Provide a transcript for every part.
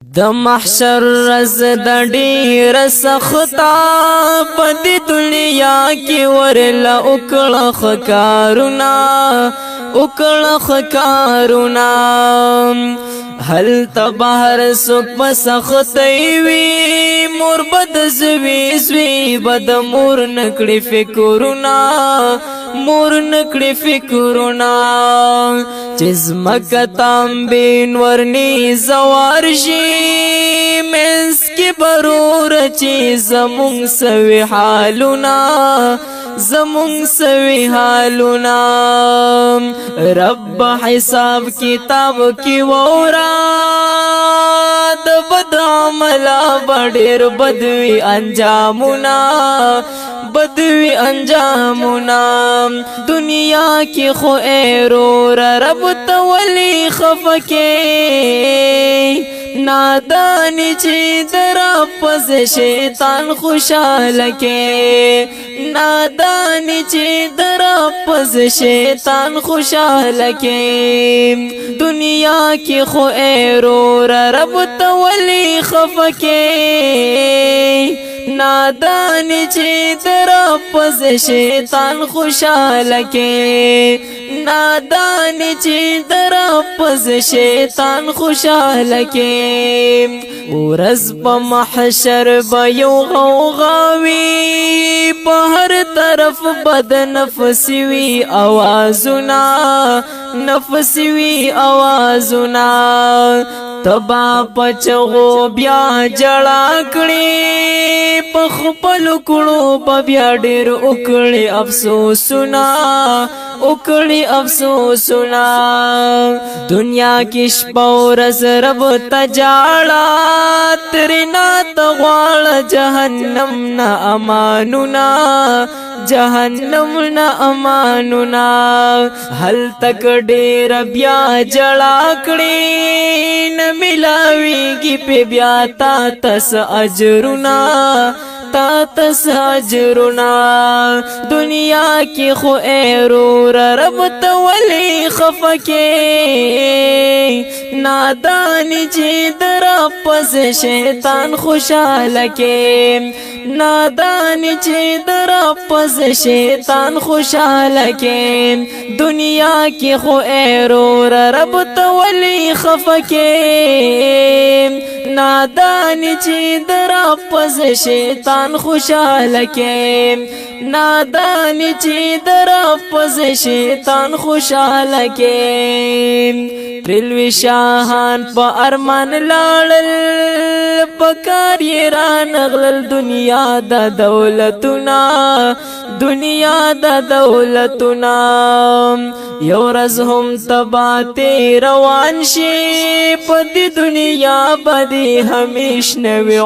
د محشر رز د ډیر سختا په دې دنیا کې ورلا وکړه خکارونا هل تبهر سوک بسختی وی مور بد زوی بد مور نکړي فکرونا چیز مکتام بین ورنی زوار شی منس کی برور چیز زمون سوی حالونا رب حساب کتاب کی وورا د بد عملا بډیر بدوی انجامنا دنیا کی خو ایرور رب تولی خفکے نادانی چی در پس شیطان خوشحال کے دنیا کی خو ایرور رب تولی خفکے نادانی چی در پس شیطان خوشحال کے ورز پا محشر بیو غوغاوی پا ہر طرف بد نفسی وی آوازنا تبا پچغو بیا جڑا کړي پخپل کړو بیا ډېر وکړي افسوسنا دنیا کې شپه ورځ رب تجاړه ترنا تغواړ جهنم نه امانونا هل تک ډېر بیا جړا کړي ملاویږي په بیا تا تس اجرنا دنیا کی خو ایرور رب تولی خفکے نادانی چی در پس شیطان خوشحال کے دنیا کی خو ایرور رب تولی خفکے نادانی چی در پس شیطان خوشحال کے تلوی شاہان پا ارمان لاړل پکار یې را نغلل دنیا دا دولتنا یو رز هم تباتی روان شي پا دی دنیا بدی همیش نوی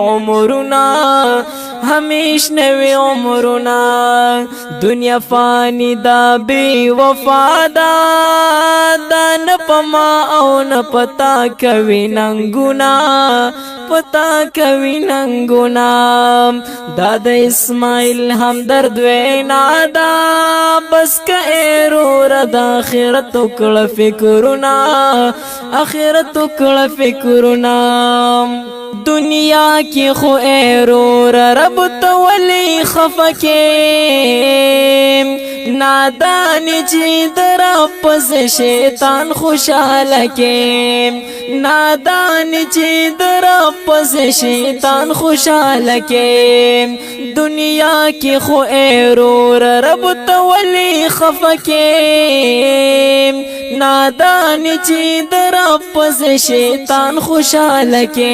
عمرنا دنیا فانی دا بی وفادا دا نپما او نپتا کوي ننگونا دا د اسماعیل هم درد وینا دا بس که ایرور دا آخرت وکړه فکرنا دنیا کی خو ایرور رب تولی خفکے نادانی چی در پس شیطان خوشحال کے دنیا کی خو ایرور رب تولی خفکے نادانی چی در پس شیطان خوشحال کے